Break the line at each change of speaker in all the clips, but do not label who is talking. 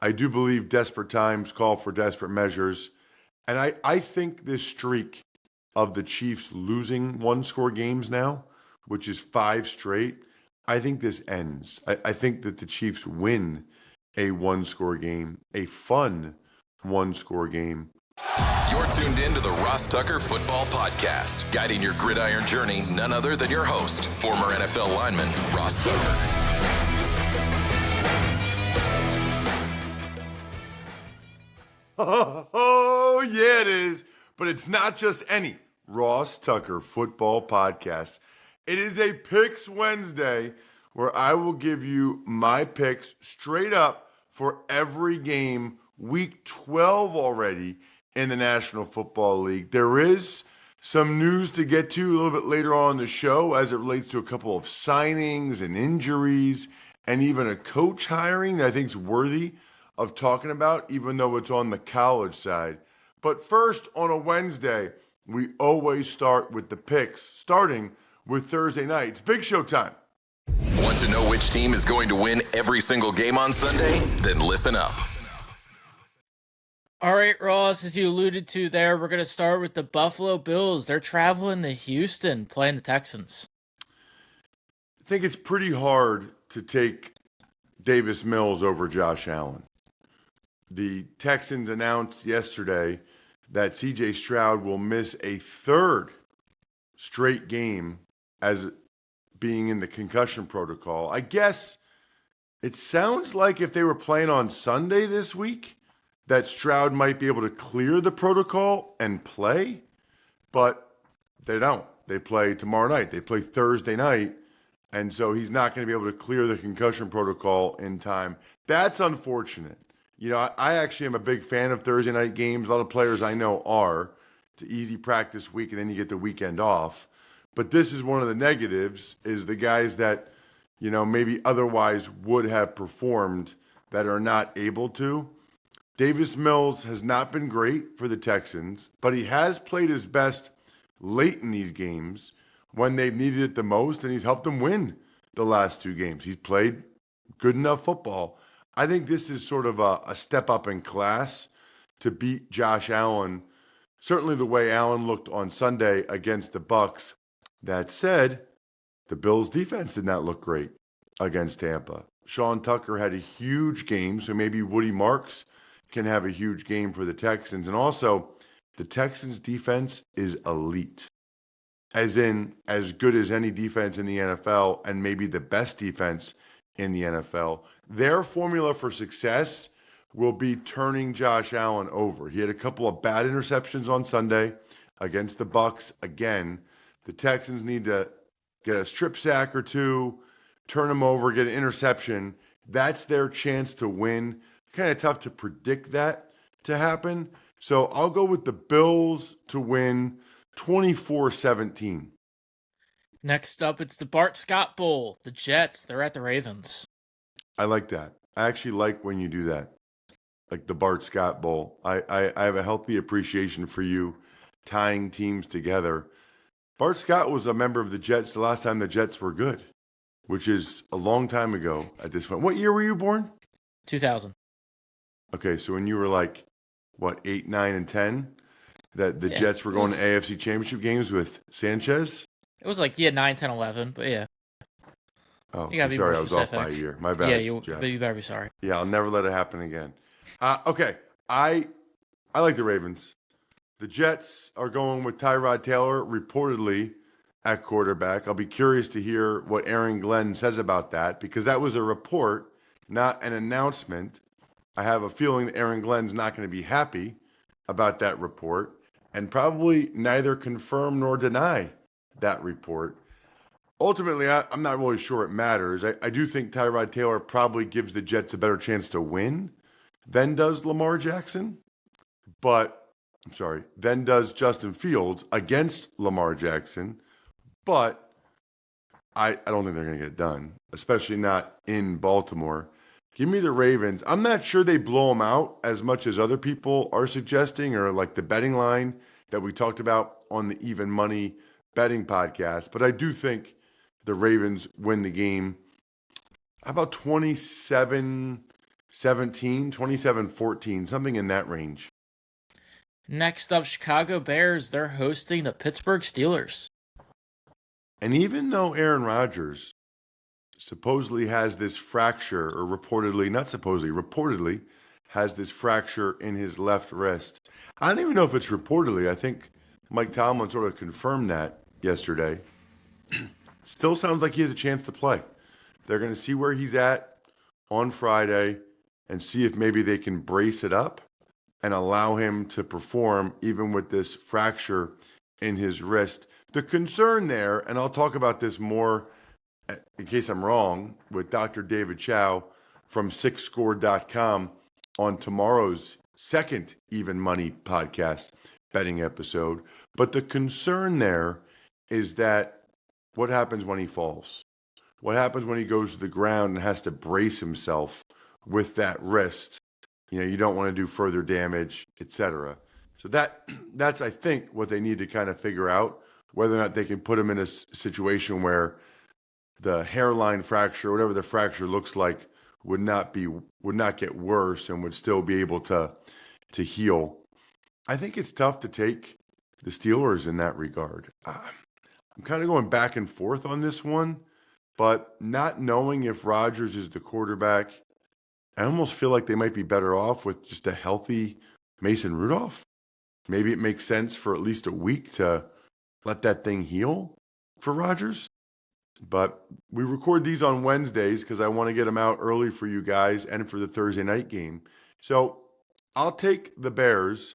I do believe desperate times call for desperate measures. And I think this streak of the Chiefs losing one-score games now, which is 5 straight, I think this ends. I think that the Chiefs win a one-score game, a fun one-score game.
You're tuned in to the Ross Tucker Football Podcast, guiding your gridiron journey, none other than your host, former NFL lineman, Ross Tucker.
Oh, yeah, it is. But it's not just any Ross Tucker Football Podcast. It is a Picks Wednesday where I will give you my picks straight up for every game, week 12 already in the National Football League. There is some news to get to a little bit later on in the show as it relates to a couple of signings and injuries and even a coach hiring that I think is worthy of talking about, even though it's on the college side. But first, on a Wednesday, we always start with the picks, starting with Thursday night. It's Big Show time.
Want to know which team is going to win every single game on Sunday? Then listen up.
All right, Ross, as you alluded to there, we're going to start with the Buffalo Bills. They're traveling to Houston, playing the Texans.
I think it's pretty hard to take Davis Mills over Josh Allen. The Texans announced yesterday that C.J. Stroud will miss a third straight game as being in the concussion protocol. I guess it sounds like if they were playing on Sunday this week, that Stroud might be able to clear the protocol and play, but they don't. They play tomorrow night. They play Thursday night, and so he's not going to be able to clear the concussion protocol in time. That's unfortunate. You know, I actually am a big fan of Thursday night games. A lot of players I know are. It's an easy practice week, and then you get the weekend off. But this is one of the negatives, is the guys that, you know, maybe otherwise would have performed that are not able to. Davis Mills has not been great for the Texans, but he has played his best late in these games when they've needed it the most, and he's helped them win the last 2 games. He's played good enough football. I think this is sort of a step up in class to beat Josh Allen, certainly the way Allen looked on Sunday against the Bucs. That said, the Bills' defense did not look great against Tampa. Sean Tucker had a huge game, so maybe Woody Marks can have a huge game for the Texans. And also, the Texans' defense is elite, as in as good as any defense in the NFL and maybe the best defense in the NFL. Their formula for success will be turning Josh Allen over. He had a couple of bad interceptions on Sunday against the Bucs. Again, the Texans need to get a strip sack or 2, turn him over, get an interception. That's their chance to win. Kind of tough to predict that to happen. So I'll go with the Bills to win 24-17.
Next up, it's the Bart Scott Bowl. The Jets, they're at the Ravens.
I like that. I actually like when you do that, like the Bart Scott Bowl. I have a healthy appreciation for you tying teams together. Bart Scott was a member of the Jets the last time the Jets were good, which is a long time ago at this point. What year were you born?
2000.
Okay, so when you were like, what, 8, 9, and 10, that the Jets were going to AFC Championship games with Sanchez?
It was like, 9, 10, 11, but yeah.
Oh, I'm sorry, I was off by a year. My bad.
Yeah, you better be sorry.
Yeah, I'll never let it happen again. Okay, I like the Ravens. The Jets are going with Tyrod Taylor, reportedly, at quarterback. I'll be curious to hear what Aaron Glenn says about that, because that was a report, not an announcement. I have a feeling that Aaron Glenn's not going to be happy about that report, and probably neither confirm nor deny that report. Ultimately, I'm not really sure it matters. I do think Tyrod Taylor probably gives the Jets a better chance to win than does Lamar Jackson. Then does Justin Fields against Lamar Jackson. But I don't think they're going to get it done, especially not in Baltimore. Give me the Ravens. I'm not sure they blow them out as much as other people are suggesting, or like the betting line that we talked about on the Even Money betting podcast. But I do think the Ravens win the game. How about 27 27-14, something in that range.
Next up, Chicago Bears. They're hosting the Pittsburgh Steelers.
And even though Aaron Rodgers supposedly has this fracture, or reportedly has this fracture in his left wrist. I don't even know if it's reportedly. I think Mike Tomlin sort of confirmed that yesterday. Still sounds like he has a chance to play. They're going to see where he's at on Friday and see if maybe they can brace it up and allow him to perform even with this fracture in his wrist. The concern there, and I'll talk about this more in case I'm wrong, with Dr. David Chow from SixScore.com on tomorrow's second Even Money podcast betting episode. But the concern there is that what happens when he falls? What happens when he goes to the ground and has to brace himself with that wrist? You don't want to do further damage, etc. So that's, I think, what they need to kind of figure out, whether or not they can put him in a situation where the hairline fracture, whatever the fracture looks like, would not get worse and would still be able to heal. I think it's tough to take the Steelers in that regard. I'm kind of going back and forth on this one, but not knowing if Rodgers is the quarterback, I almost feel like they might be better off with just a healthy Mason Rudolph. Maybe it makes sense for at least a week to let that thing heal for Rodgers. But we record these on Wednesdays because I want to get them out early for you guys and for the Thursday night game. So I'll take the Bears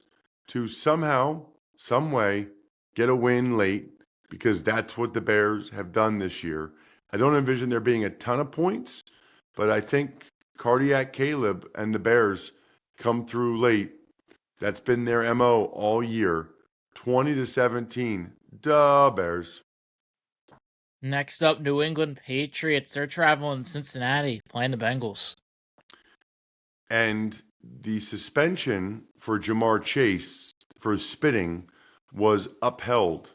to somehow, some way, get a win late because that's what the Bears have done this year. I don't envision there being a ton of points, but I think Cardiac Caleb and the Bears come through late. That's been their MO all year. 20-17. Duh, Bears.
Next up, New England Patriots. They're traveling to Cincinnati, playing the Bengals.
And the suspension for Jamar Chase for spitting was upheld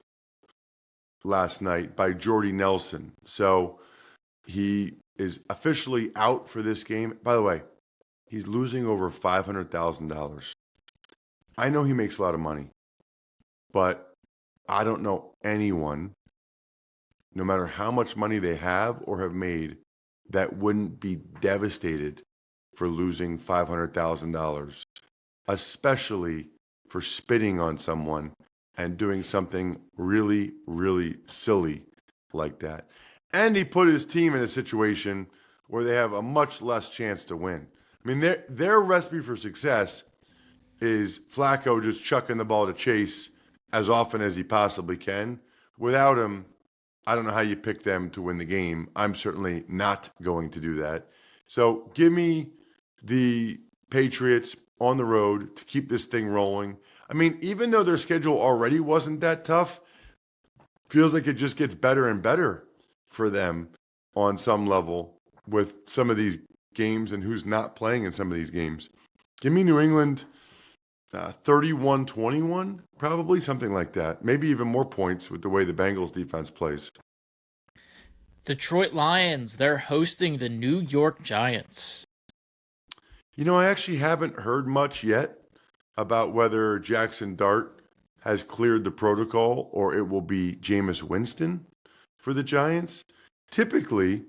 last night by Jordy Nelson. So he is officially out for this game. By the way, he's losing over $500,000. I know he makes a lot of money, but I don't know anyone, no matter how much money they have or have made, that wouldn't be devastated for losing $500,000, especially for spitting on someone and doing something really, really silly like that. And he put his team in a situation where they have a much less chance to win. I mean, their recipe for success is Flacco just chucking the ball to Chase as often as he possibly can. Without him, I don't know how you pick them to win the game. I'm certainly not going to do that. So give me the Patriots on the road to keep this thing rolling. I mean, even though their schedule already wasn't that tough, feels like it just gets better and better for them on some level with some of these games and who's not playing in some of these games. Give me New England 31-21, probably something like that. Maybe even more points with the way the Bengals defense plays.
Detroit Lions, they're hosting the New York Giants.
I actually haven't heard much yet about whether Jackson Dart has cleared the protocol or it will be Jameis Winston for the Giants. Typically,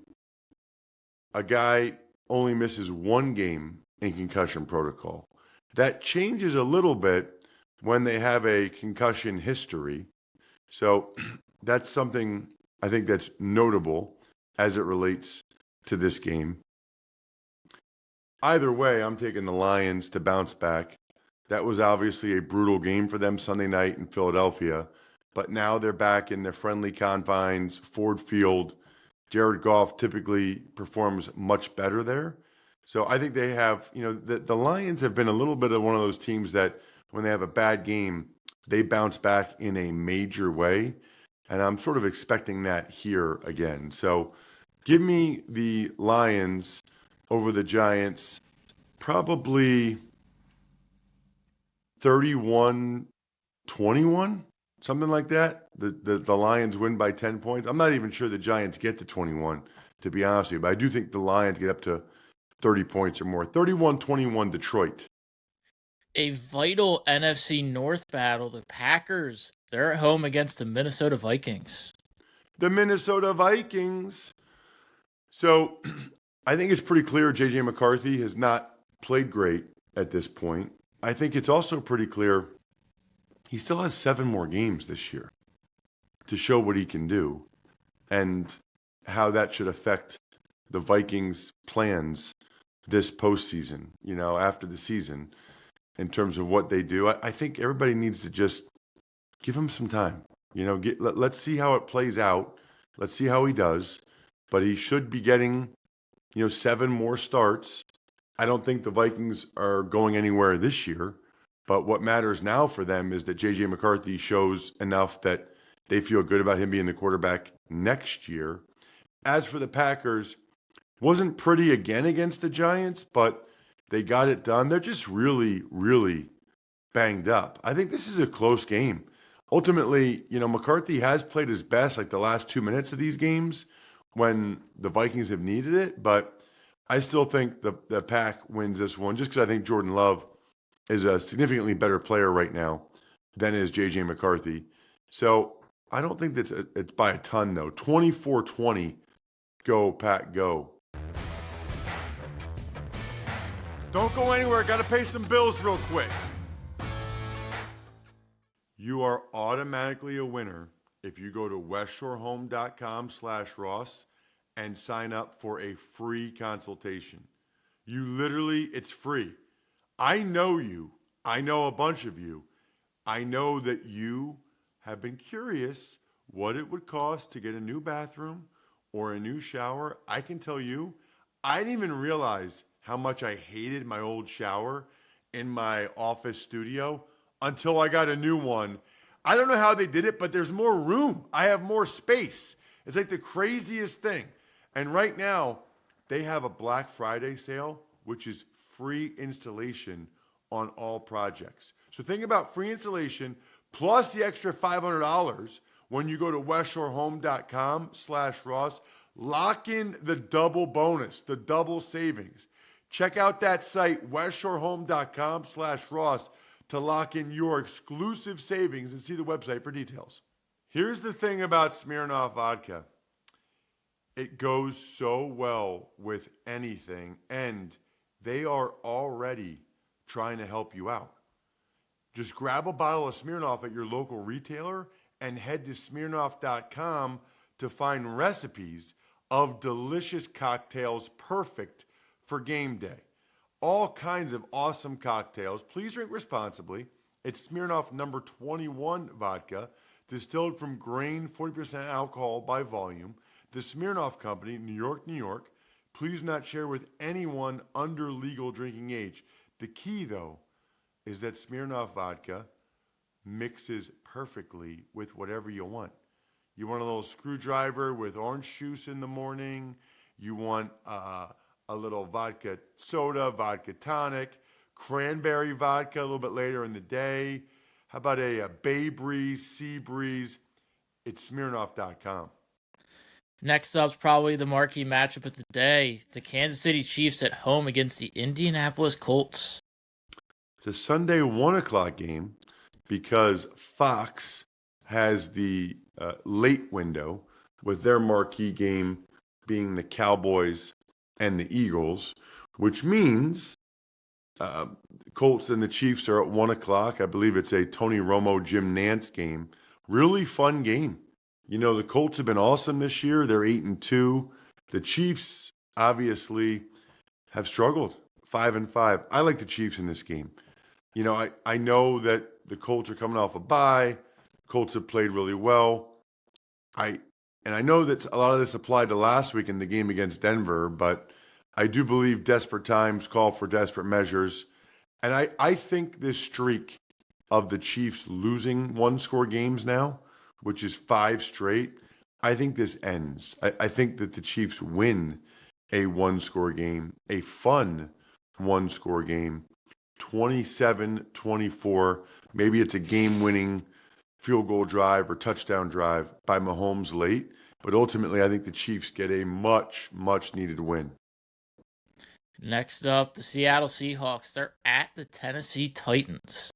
a guy only misses one game in concussion protocol. That changes a little bit when they have a concussion history. So that's something I think that's notable as it relates to this game. Either way, I'm taking the Lions to bounce back. That was obviously a brutal game for them Sunday night in Philadelphia, but now they're back in their friendly confines, Ford Field. Jared Goff typically performs much better there. So I think they have, the Lions have been a little bit of one of those teams that when they have a bad game, they bounce back in a major way. And I'm sort of expecting that here again. So give me the Lions over the Giants, probably 31-21, something like that. The Lions win by 10 points. I'm not even sure the Giants get to 21, to be honest with you. But I do think the Lions get up to 30 points or more. 31-21 Detroit.
A vital NFC North battle. The Packers, they're at home against the Minnesota Vikings.
The Minnesota Vikings. So I think it's pretty clear J.J. McCarthy has not played great at this point. I think it's also pretty clear he still has 7 more games this year to show what he can do and how that should affect the Vikings' plans this postseason, after the season in terms of what they do. I think everybody needs to just give him some time. Let's see how it plays out. Let's see how he does. But he should be getting, 7 more starts. I don't think the Vikings are going anywhere this year. But what matters now for them is that J.J. McCarthy shows enough that they feel good about him being the quarterback next year. As for the Packers, wasn't pretty again against the Giants, but they got it done. They're just really, really banged up. I think this is a close game. Ultimately, McCarthy has played his best like the last 2 minutes of these games when the Vikings have needed it, but I still think the Pack wins this one just because I think Jordan Love is a significantly better player right now than is J.J. McCarthy. So I don't think it's by a ton, though. 24-20, go, Pack, go. Don't go anywhere. Got to pay some bills real quick. You are automatically a winner if you go to westshorehome.com/Ross and sign up for a free consultation. It's free. I know you. I know a bunch of you. I know that you have been curious what it would cost to get a new bathroom or a new shower. I can tell you, I didn't even realize how much I hated my old shower in my office studio until I got a new one. I don't know how they did it, but there's more room. I have more space. It's like the craziest thing. And right now, they have a Black Friday sale, which is free installation on all projects. So think about free installation plus the extra $500 when you go to westshorehome.com/Ross. Lock in the double bonus, the double savings. Check out that site, westshorehome.com/Ross, to lock in your exclusive savings and see the website for details. Here's the thing about Smirnoff vodka. It goes so well with anything, and they are already trying to help you out. Just grab a bottle of Smirnoff at your local retailer and head to Smirnoff.com to find recipes of delicious cocktails perfect for game day. All kinds of awesome cocktails. Please drink responsibly. It's Smirnoff number 21 vodka, distilled from grain, 40% alcohol by volume. The Smirnoff Company, New York, New York. Please not share with anyone under legal drinking age. The key, though, is that Smirnoff vodka mixes perfectly with whatever you want. You want a little screwdriver with orange juice in the morning. You want a little vodka soda, vodka tonic, cranberry vodka a little bit later in the day. How about a Bay Breeze, Sea Breeze? It's Smirnoff.com.
Next up's probably the marquee matchup of the day. The Kansas City Chiefs at home against the Indianapolis Colts.
It's a Sunday 1 o'clock game because Fox has the late window with their marquee game being the Cowboys and the Eagles, which means the Colts and the Chiefs are at 1 o'clock. I believe it's a Tony Romo, Jim Nantz game. Really fun game. The Colts have been awesome this year. They're 8-2. The Chiefs obviously have struggled, 5-5. I like the Chiefs in this game. I know that the Colts are coming off a bye. Colts have played really well. I know that a lot of this applied to last week in the game against Denver, but I do believe desperate times call for desperate measures. And I think this streak of the Chiefs losing one-score games now, which is 5 straight, I think this ends. I think that the Chiefs win a one-score game, a fun one-score game, 27-24. Maybe it's a game-winning field goal drive or touchdown drive by Mahomes late. But ultimately, I think the Chiefs get a much, much needed win.
Next up, the Seattle Seahawks. They're at the Tennessee Titans.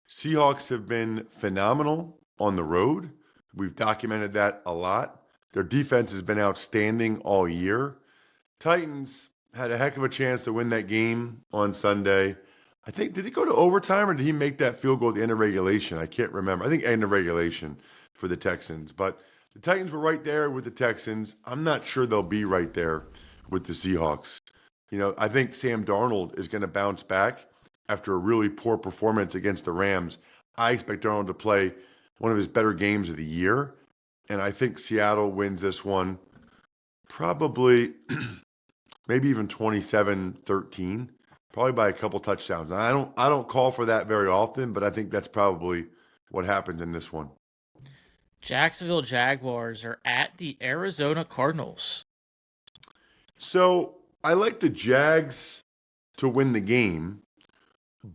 Seahawks have been phenomenal on the road. We've documented that a lot. Their defense has been outstanding all year. Titans had a heck of a chance to win that game on Sunday. I think, did he go to overtime or did he make that field goal at the end of regulation? I can't remember. I think end of regulation for the Texans. But the Titans were right there with the Texans. I'm not sure they'll be right there with the Seahawks. I think Sam Darnold is going to bounce back after a really poor performance against the Rams. I expect Darnold to play one of his better games of the year. And I think Seattle wins this one probably maybe even 27-13, probably by a couple touchdowns. And I don't call for that very often, but I think that's probably what happens in this one.
Jacksonville Jaguars are at the Arizona Cardinals.
So I like the Jags to win the game,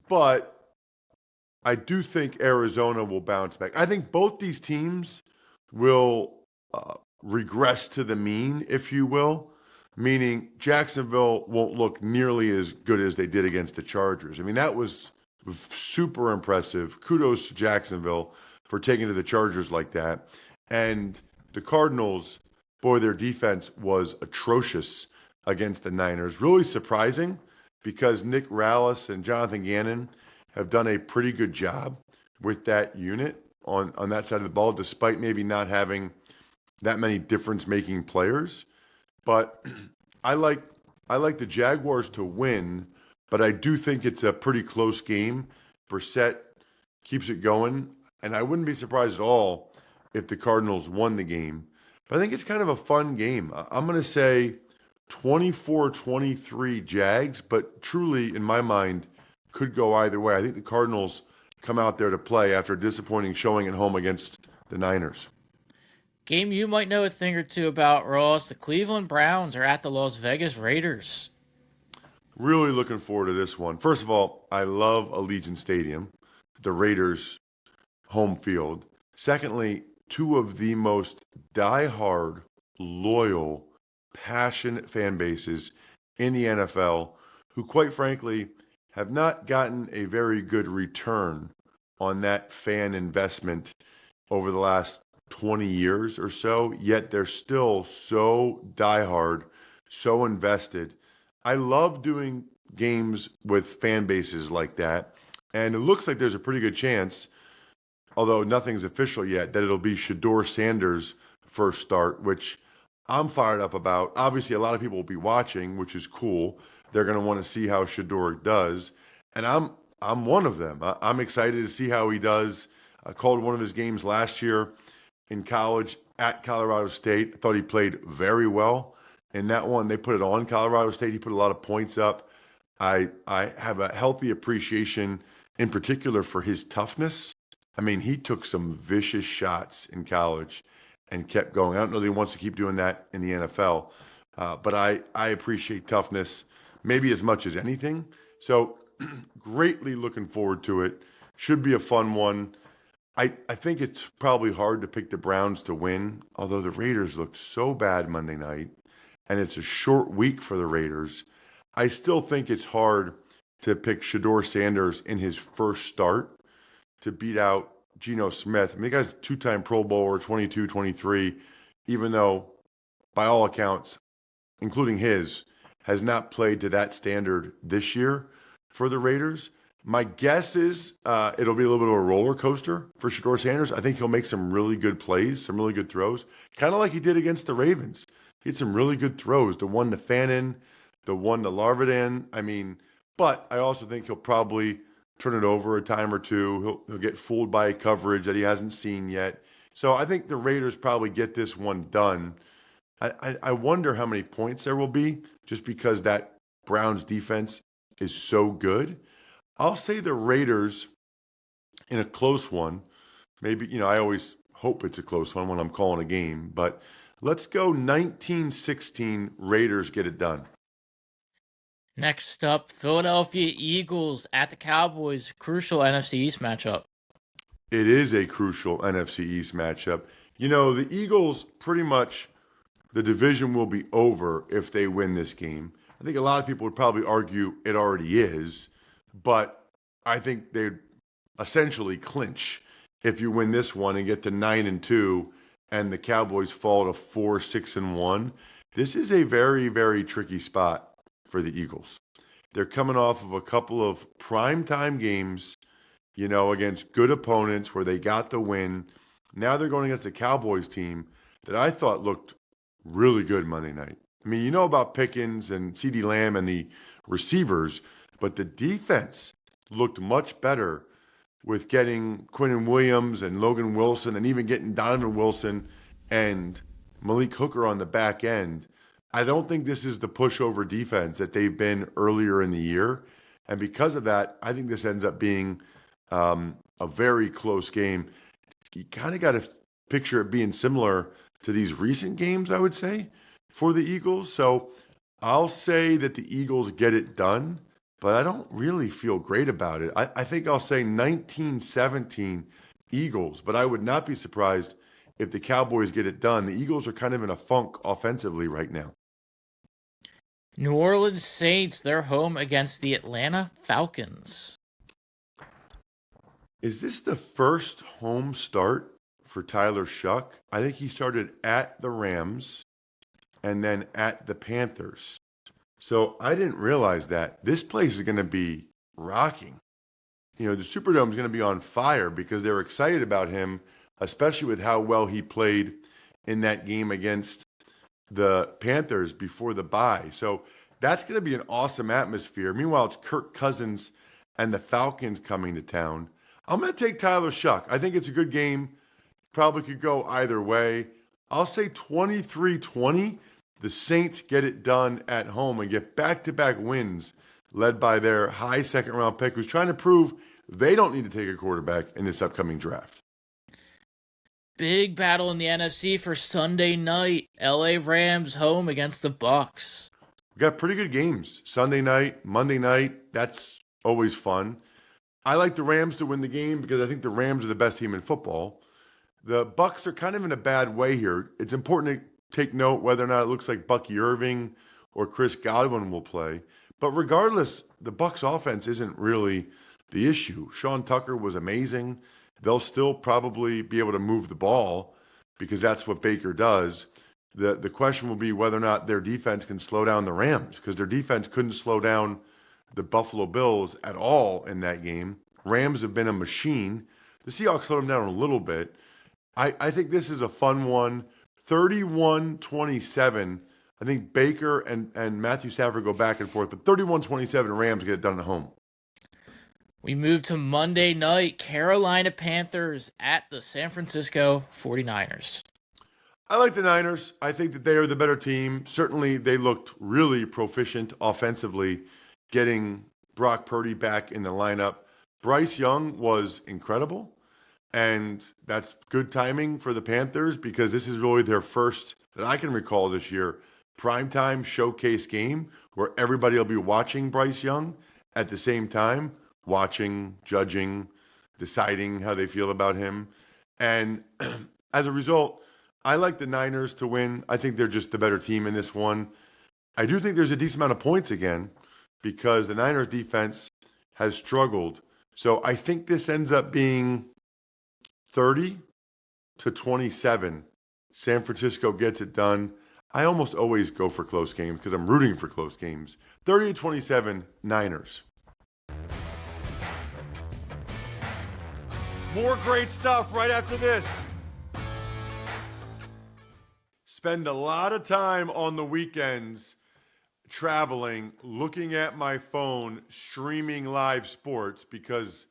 but I do think Arizona will bounce back. I think both these teams will regress to the mean, if you will, meaning Jacksonville won't look nearly as good as they did against the Chargers. I mean, that was super impressive. Kudos to Jacksonville for taking to the Chargers like that. And the Cardinals, boy, their defense was atrocious against the Niners. Really surprising because Nick Rallis and Jonathan Gannon have done a pretty good job with that unit on that side of the ball, despite maybe not having that many difference-making players. But I like the Jaguars to win, but I do think it's a pretty close game. Brissett keeps it going, and I wouldn't be surprised at all if the Cardinals won the game. But I think it's kind of a fun game. I'm going to say 24-23 Jags, but truly, in my mind, could go either way. I think the Cardinals come out there to play after a disappointing showing at home against the Niners.
Game you might know a thing or two about, Ross. The Cleveland Browns are at the Las Vegas Raiders.
Really looking forward to this one. First of all, I love Allegiant Stadium, the Raiders' home field. Secondly, two of the most diehard, loyal, passionate fan bases in the NFL who, quite frankly, have not gotten a very good return on that fan investment over the last 20 years or so, yet they're still so diehard, so invested. I love doing games with fan bases like that, and it looks like there's a pretty good chance, although nothing's official yet, that it'll be Shedeur Sanders' first start, which I'm fired up about. Obviously, a lot of people will be watching, which is cool. They're going to want to see how Shedeur does, and I'm one of them. I'm excited to see how he does. I called one of his games last year in college at Colorado State. I thought he played very well in that one. They put it on Colorado State. He put a lot of points up. I have a healthy appreciation in particular for his toughness. I mean, he took some vicious shots in college and kept going. I don't know that he wants to keep doing that in the NFL, but I appreciate toughness maybe as much as anything. So greatly looking forward to it. Should be a fun one. I think it's probably hard to pick the Browns to win, although the Raiders looked so bad Monday night, and it's a short week for the Raiders. I still think it's hard to pick Shedeur Sanders in his first start to beat out Geno Smith. I mean, the guy's a two-time Pro Bowler, 22, 23, even though, by all accounts, including his, has not played to that standard this year for the Raiders. My guess is it'll be a little bit of a roller coaster for Shedeur Sanders. I think he'll make some really good plays, some really good throws, kind of like he did against the Ravens. He had some really good throws, the one to Fannin, the one to Larvidan. I mean, but I also think he'll probably turn it over a time or two. He'll get fooled by a coverage that he hasn't seen yet. So I think the Raiders probably get this one done. I wonder how many points there will be just because that Browns defense is so good. I'll say the Raiders in a close one. Maybe, I always hope it's a close one when I'm calling a game, but let's go 19-16 Raiders get it done.
Next up, Philadelphia Eagles at the Cowboys. Crucial NFC East matchup.
It is a crucial NFC East matchup. The Eagles pretty much, the division will be over if they win this game. I think a lot of people would probably argue it already is, but I think they'd essentially clinch if you win this one and get to 9-2 and the Cowboys fall to 4-6-1. This is a very, very tricky spot for the Eagles. They're coming off of a couple of primetime games, against good opponents where they got the win. Now they're going against a Cowboys team that I thought looked really good Monday night. I mean, you know about Pickens and CeeDee Lamb and the receivers, but the defense looked much better with getting Quinnen Williams and Logan Wilson and even getting Donovan Wilson and Malik Hooker on the back end. I don't think this is the pushover defense that they've been earlier in the year. And because of that, I think this ends up being a very close game. You kind of got to picture it being similar to these recent games, I would say, for the Eagles. So I'll say that the Eagles get it done, but I don't really feel great about it. I think I'll say 19-17 Eagles, but I would not be surprised if the Cowboys get it done. The Eagles are kind of in a funk offensively right now.
New Orleans Saints, they're home against the Atlanta Falcons.
Is this the first home start for Tyler Shuck? I think he started at the Rams and then at the Panthers. So I didn't realize that. This place is going to be rocking. The Superdome is going to be on fire because they're excited about him, especially with how well he played in that game against the Panthers before the bye. So that's going to be an awesome atmosphere. Meanwhile, it's Kirk Cousins and the Falcons coming to town. I'm going to take Tyler Shuck. I think it's a good game. Probably could go either way. I'll say 23-20. The Saints get it done at home and get back-to-back wins led by their high second-round pick who's trying to prove they don't need to take a quarterback in this upcoming draft.
Big battle in the NFC for Sunday night. LA Rams home against the Bucs.
We got pretty good games. Sunday night, Monday night. That's always fun. I like the Rams to win the game because I think the Rams are the best team in football. The Bucs are kind of in a bad way here. It's important to take note whether or not it looks like Bucky Irving or Chris Godwin will play. But regardless, the Bucs offense isn't really the issue. Sean Tucker was amazing. They'll still probably be able to move the ball because that's what Baker does. The question will be whether or not their defense can slow down the Rams because their defense couldn't slow down the Buffalo Bills at all in that game. Rams have been a machine. The Seahawks slowed them down a little bit. I think this is a fun one. 31-27. I think Baker and Matthew Stafford go back and forth, but 31-27 Rams get it done at home.
We move to Monday night. Carolina Panthers at the San Francisco 49ers.
I like the Niners. I think that they are the better team. Certainly, they looked really proficient offensively, getting Brock Purdy back in the lineup. Bryce Young was incredible, and that's good timing for the Panthers because this is really their first, that I can recall this year, primetime showcase game where everybody will be watching Bryce Young at the same time, watching, judging, deciding how they feel about him. And as a result, I like the Niners to win. I think they're just the better team in this one. I do think there's a decent amount of points again because the Niners defense has struggled. So I think this ends up being 30-27. San Francisco gets it done. I almost always go for close games because I'm rooting for close games. 30-27 Niners. More great stuff right after this. Spend a lot of time on the weekends traveling, looking at my phone, streaming live sports because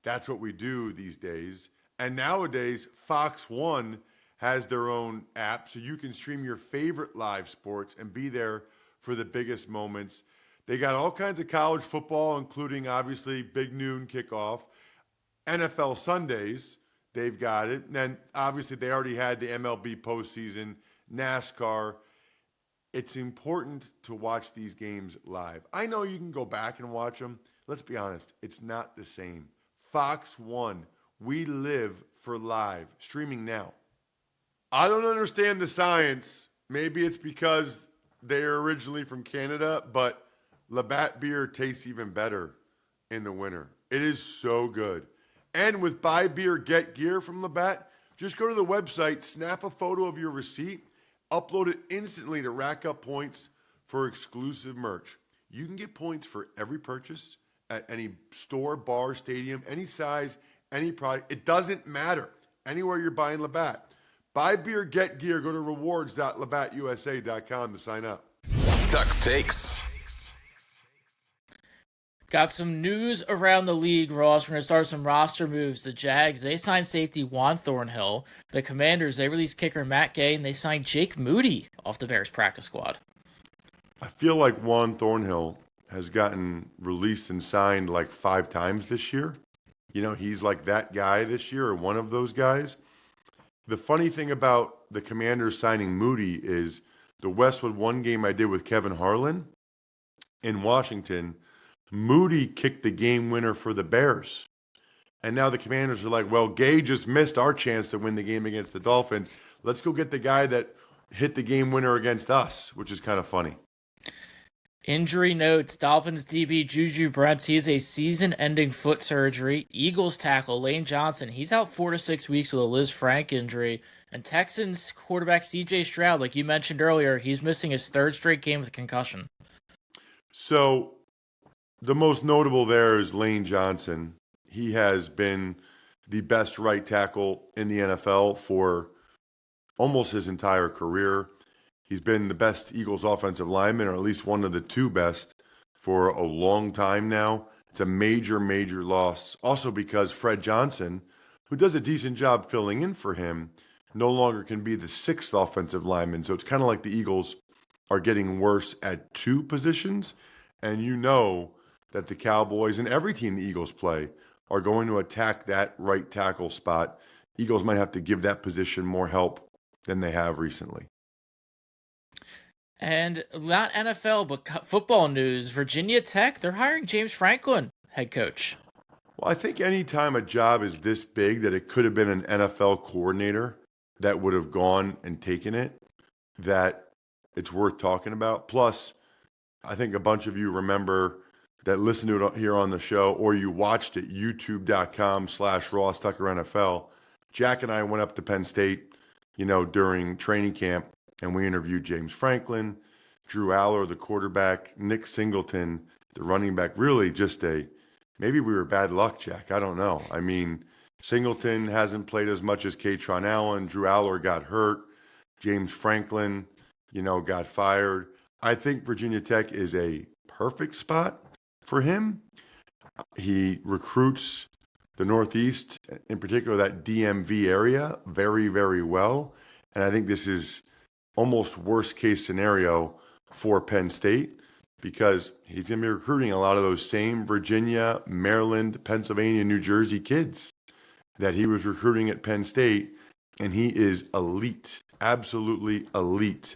that's what we do these days. And nowadays, Fox One has their own app so you can stream your favorite live sports and be there for the biggest moments. They got all kinds of college football, including obviously big noon kickoff. NFL Sundays, they've got it. And then obviously they already had the MLB postseason, NASCAR. It's important to watch these games live. I know you can go back and watch them. Let's be honest, it's not the same. Fox One, we live for live, streaming now. I don't understand the science. Maybe it's because they are originally from Canada, but Labatt beer tastes even better in the winter. It is so good. And with buy beer, get gear from Labatt, just go to the website, snap a photo of your receipt, upload it instantly to rack up points for exclusive merch. You can get points for every purchase at any store, bar, stadium, any size, any product. It doesn't matter. Anywhere you're buying Labatt. Buy beer, get gear. Go to rewards.labattusa.com to sign up.
Tuck's Takes.
Got some news around the league, Ross. We're going to start some roster moves. The Jags, they signed safety Juan Thornhill. The Commanders, they released kicker Matt Gay, and they signed Jake Moody off the Bears practice squad.
I feel like Juan Thornhill has gotten released and signed like 5 times this year. You know, he's like that guy this year, or one of those guys. The funny thing about the Commanders signing Moody is the Westwood 1 game I did with Kevin Harlan in Washington, Moody kicked the game winner for the Bears. And now the Commanders are like, well, Gay just missed our chance to win the game against the Dolphins. Let's go get the guy that hit the game winner against us, which is kind of funny.
Injury notes, Dolphins DB Juju Brents, he has a season-ending foot surgery. Eagles tackle Lane Johnson, he's out 4 to 6 weeks with a Liz Frank injury. And Texans quarterback CJ Stroud, like you mentioned earlier, he's missing his 3rd straight game with a concussion.
So the most notable there is Lane Johnson. He has been the best right tackle in the NFL for almost his entire career. He's been the best Eagles offensive lineman, or at least one of the 2 best, for a long time now. It's a major, major loss. Also because Fred Johnson, who does a decent job filling in for him, no longer can be the 6th offensive lineman. So it's kind of like the Eagles are getting worse at 2 positions. And you know that the Cowboys and every team the Eagles play are going to attack that right tackle spot. Eagles might have to give that position more help than they have recently.
And not NFL, but football news. Virginia Tech, they're hiring James Franklin, head coach.
Well, I think anytime a job is this big that it could have been an NFL coordinator that would have gone and taken it, that it's worth talking about. Plus, I think a bunch of you remember that listened to it here on the show, or you watched it, youtube.com/Ross Tucker NFL. Jack and I went up to Penn State, during training camp, and we interviewed James Franklin, Drew Aller, the quarterback, Nick Singleton, the running back. Really just maybe we were bad luck, Jack. I don't know. I mean, Singleton hasn't played as much as Katron Allen. Drew Aller got hurt. James Franklin, got fired. I think Virginia Tech is a perfect spot for him. He recruits the Northeast, in particular that DMV area, very, very well. And I think this is almost worst case scenario for Penn State, because he's going to be recruiting a lot of those same Virginia, Maryland, Pennsylvania, New Jersey kids that he was recruiting at Penn State. And he is elite, absolutely elite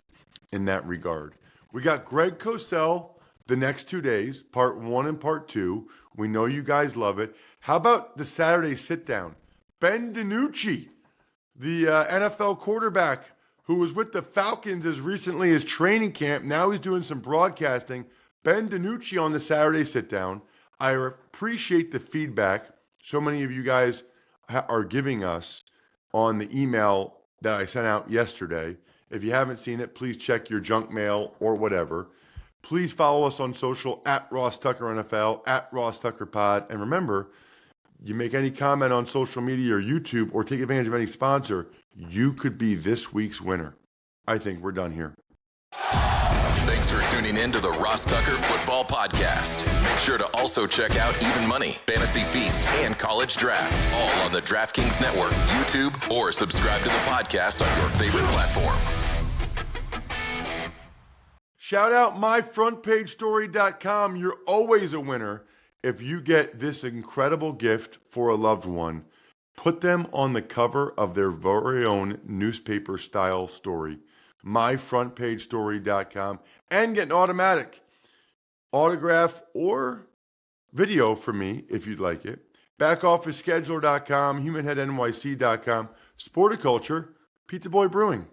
in that regard. We got Greg Cosell the next 2 days, part 1 and part 2. We know you guys love it. How about the Saturday sit down? Ben DiNucci, the NFL quarterback who was with the Falcons as recently as training camp. Now he's doing some broadcasting. Ben DiNucci on the Saturday sit down. I appreciate the feedback so many of you guys are giving us on the email that I sent out yesterday. If you haven't seen it, please check your junk mail or whatever. Please follow us on social at Ross Tucker NFL, at Ross Tucker Pod. And remember, you make any comment on social media or YouTube or take advantage of any sponsor, you could be this week's winner. I think we're done here.
Thanks for tuning in to the Ross Tucker Football Podcast. Make sure to also check out Even Money, Fantasy Feast, and College Draft, all on the DraftKings Network, YouTube, or subscribe to the podcast on your favorite platform.
Shout out myfrontpagestory.com. You're always a winner if you get this incredible gift for a loved one. Put them on the cover of their very own newspaper-style story. myfrontpagestory.com, and get an automatic autograph or video from me if you'd like it. Backofficescheduler.com, humanheadnyc.com, Sporticulture, Pizza Boy Brewing.